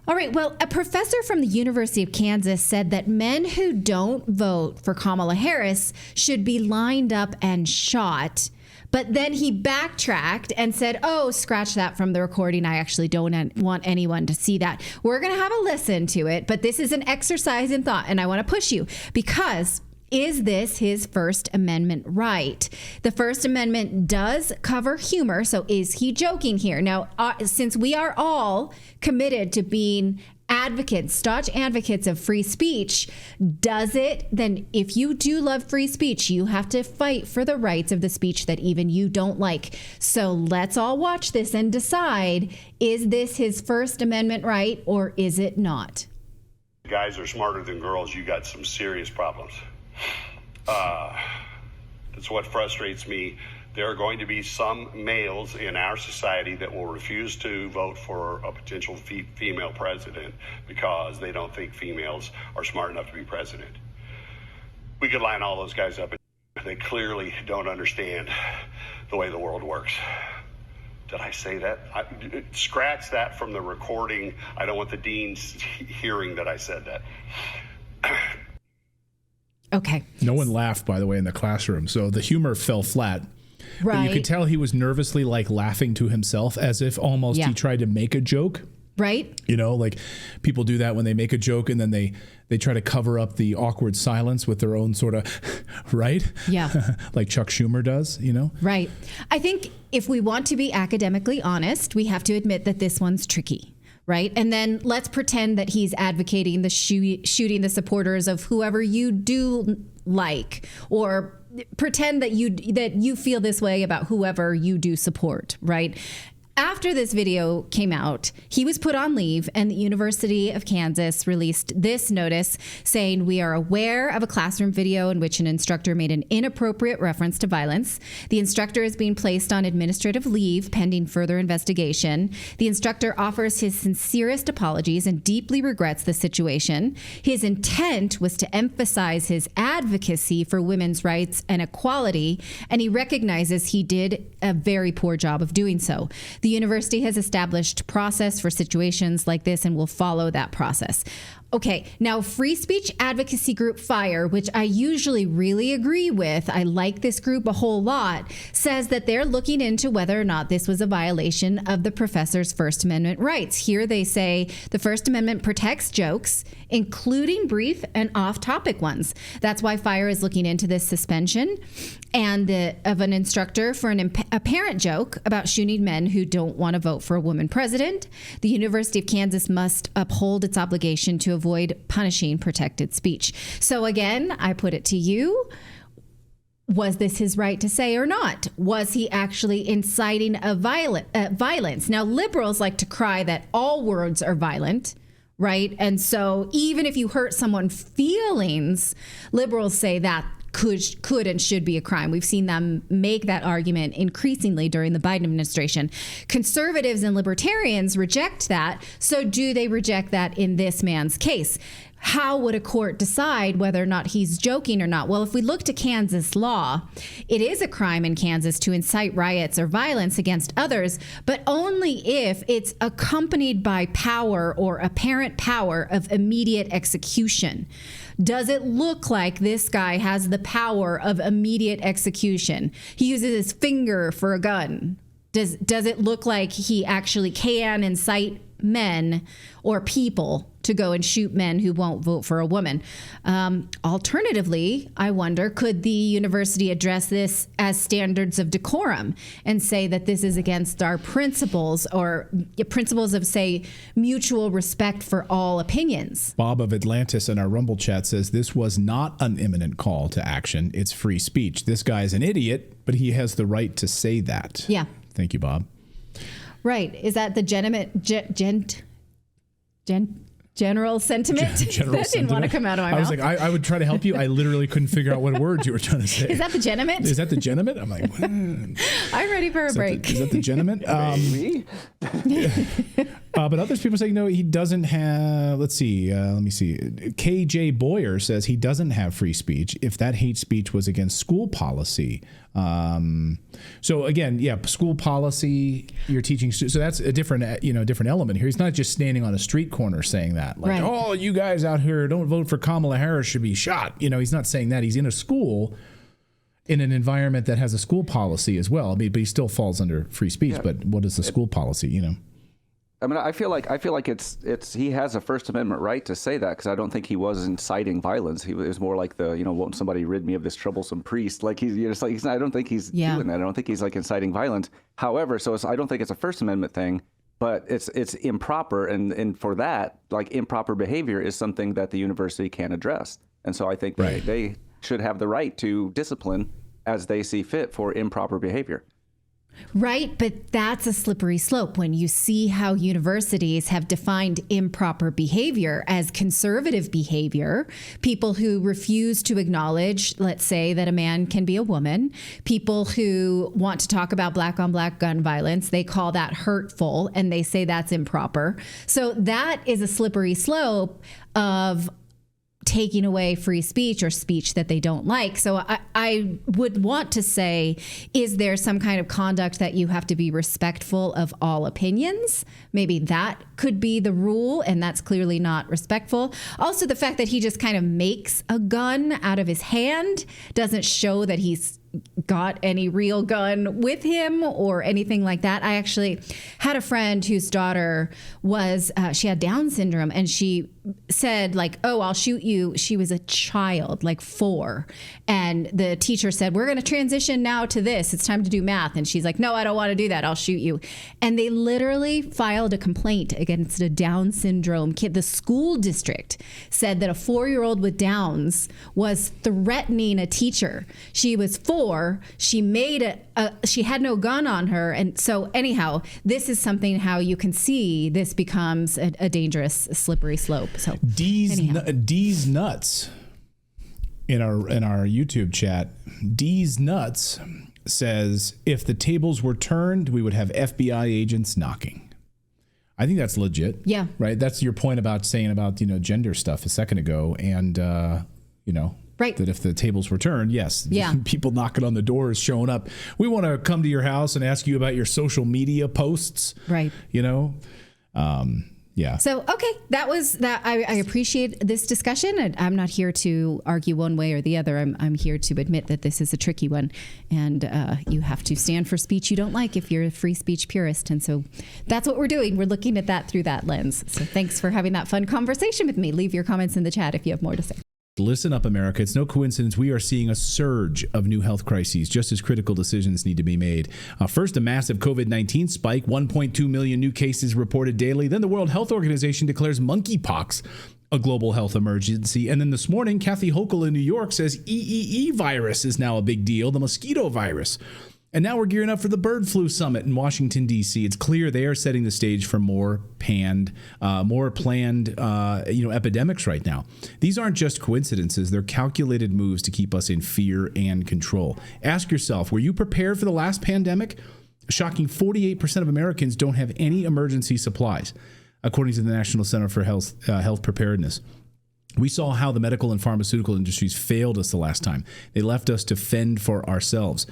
All right. Well, a professor from the University of Kansas said that men who don't vote for Kamala Harris should be lined up and shot. But then he backtracked and said, oh, scratch that from the recording. I actually don't want anyone to see that. We're going to have a listen to it. But this is an exercise in thought. And I want to push you because is this his First Amendment right? The First Amendment does cover humor. So is he joking here? Now, since we are all committed to being advocates, staunch advocates of free speech, does it then, if you do love free speech, you have to fight for the rights of the speech that even you don't like. So let's all watch this and decide, is this his First Amendment right or is it not? Guys are smarter than girls. You got some serious problems. That's what frustrates me. There are going to be some males in our society that will refuse to vote for a potential female president because they don't think females are smart enough to be president. We could line all those guys up, and they clearly don't understand the way the world works. Did I say that? Scratch that from the recording. I don't want the deans hearing that I said that. Okay. No one laughed, by the way, in the classroom, so the humor fell flat. Right. But you could tell he was nervously like laughing to himself as if almost he tried to make a joke. Right. You know, like people do that when they make a joke and then they try to cover up the awkward silence with their own sort of, right? Yeah. Like Chuck Schumer does, you know? Right. I think if we want to be academically honest, we have to admit that this one's tricky. Right. And then let's pretend that he's advocating the shooting the supporters of whoever you do like, or pretend that you feel this way about whoever you do support. Right. After this video came out, he was put on leave, and the University of Kansas released this notice saying, we are aware of a classroom video in which an instructor made an inappropriate reference to violence. The instructor is being placed on administrative leave pending further investigation. The instructor offers his sincerest apologies and deeply regrets the situation. His intent was to emphasize his advocacy for women's rights and equality, and he recognizes he did a very poor job of doing so. The university has established process for situations like this and will follow that process. Okay, now free speech advocacy group FIRE, which I usually really agree with, I like this group a whole lot, says that they're looking into whether or not this was a violation of the professor's First Amendment rights. Here they say the First Amendment protects jokes, including brief and off-topic ones. That's why FIRE is looking into this suspension of an instructor for an apparent joke about shooting men who don't want to vote for a woman president. The University of Kansas must uphold its obligation to avoid punishing protected speech. So again, I put it to you. Was this his right to say or not? Was he actually inciting a violence? Now, liberals like to cry that all words are violent, right? And so even if you hurt someone's feelings, liberals say that could and should be a crime. We've seen them make that argument increasingly during the Biden administration. Conservatives and libertarians reject that. So do they reject that in this man's case? How would a court decide whether or not he's joking or not? Well, if we look to Kansas law, it is a crime in Kansas to incite riots or violence against others, but only if it's accompanied by power or apparent power of immediate execution. Does it look like this guy has the power of immediate execution? He uses his finger for a gun. Does it look like he actually can incite men or people to go and shoot men who won't vote for a woman? Alternatively, I wonder, could the university address this as standards of decorum and say that this is against our principles or principles of, say, mutual respect for all opinions? Bob of Atlantis in our Rumble chat says this was not an imminent call to action. It's free speech. This guy's an idiot, but he has the right to say that. Yeah. Thank you, Bob. Right. Is that the general sentiment? That didn't want to come out of my mouth. I was like, I would try to help you. I literally couldn't figure out what words you were trying to say. Is that the gentiment? Is that the gentiment? I'm like, I'm ready for a break. Is that the gentiment? But other people say, no, he doesn't have, let me see. KJ Boyer says he doesn't have free speech if that hate speech was against school policy. So again, school policy, you're teaching. So that's a different element here. He's not just standing on a street corner saying that. Like, oh, you guys out here don't vote for Kamala Harris should be shot. He's not saying that. He's in a school in an environment that has a school policy as well. I mean, but he still falls under free speech. Yeah. But what is the school policy, I mean, I feel like it's he has a First Amendment right to say that, because I don't think he was inciting violence. He was more like the won't somebody rid me of this troublesome priest? Like I don't think he's doing that. I don't think he's like inciting violence. However, I don't think it's a First Amendment thing, but it's improper, and for that, like, improper behavior is something that the university can address, and so I think they should have the right to discipline as they see fit for improper behavior. Right, but that's a slippery slope when you see how universities have defined improper behavior as conservative behavior. People who refuse to acknowledge, let's say, that a man can be a woman. People who want to talk about black on black gun violence, they call that hurtful and they say that's improper. So that is a slippery slope of taking away free speech or speech that they don't like. So I would want to say, is there some kind of conduct that you have to be respectful of all opinions? Maybe that could be the rule, and that's clearly not respectful. Also, the fact that he just kind of makes a gun out of his hand doesn't show that he's got any real gun with him or anything like that. I actually had a friend whose daughter was, she had Down syndrome, and she said, like, oh, I'll shoot you. She was a child, like 4. And the teacher said, we're going to transition now to this. It's time to do math. And she's like, no, I don't want to do that. I'll shoot you. And they literally filed a complaint against a Down syndrome kid. The school district said that a 4-year-old with Downs was threatening a teacher. She was 4. She made she had no gun on her. And so anyhow, this is something how you can see this becomes a dangerous, slippery slope. So D's nuts in our YouTube chat. D's nuts says, if the tables were turned, we would have FBI agents knocking. I think that's legit. Yeah. Right. That's your point about saying about, gender stuff a second ago. And, right. That if the tables were turned, yes, people knocking on the doors, showing up. We want to come to your house and ask you about your social media posts. Right. Yeah. So, okay, that was that. I appreciate this discussion. I'm not here to argue one way or the other. I'm here to admit that this is a tricky one, and you have to stand for speech you don't like if you're a free speech purist. And so that's what we're doing. We're looking at that through that lens. So thanks for having that fun conversation with me. Leave your comments in the chat if you have more to say. Listen up, America. It's no coincidence we are seeing a surge of new health crises, just as critical decisions need to be made. First, a massive COVID-19 spike, 1.2 million new cases reported daily. Then the World Health Organization declares monkeypox a global health emergency. And then this morning, Kathy Hochul in New York says EEE virus is now a big deal, the mosquito virus. And now we're gearing up for the bird flu summit in Washington, D.C. It's clear they are setting the stage for more planned epidemics right now. These aren't just coincidences. They're calculated moves to keep us in fear and control. Ask yourself, were you prepared for the last pandemic? A shocking 48% of Americans don't have any emergency supplies, according to the National Center for Health Preparedness. We saw how the medical and pharmaceutical industries failed us the last time. They left us to fend for ourselves.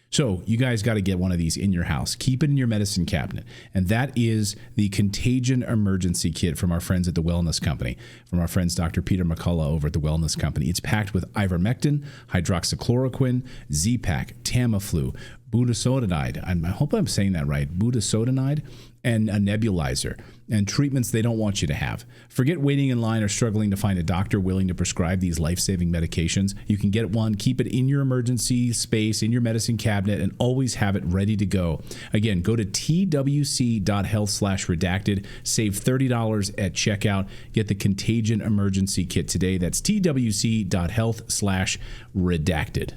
So you guys got to get one of these in your house. Keep it in your medicine cabinet. And that is the Contagion Emergency Kit from our friends at the Wellness Company, from our friends Dr. Peter McCullough over at the Wellness Company. It's packed with ivermectin, hydroxychloroquine, Z-Pak, Tamiflu, budesonide, I hope I'm saying that right, budesonide, and a nebulizer, and treatments they don't want you to have. Forget waiting in line or struggling to find a doctor willing to prescribe these life-saving medications. You can get one, keep it in your emergency space, in your medicine cabinet, and always have it ready to go. Again, go to twc.health/redacted, save $30 at checkout, get the Contagion Emergency Kit today. That's twc.health/redacted.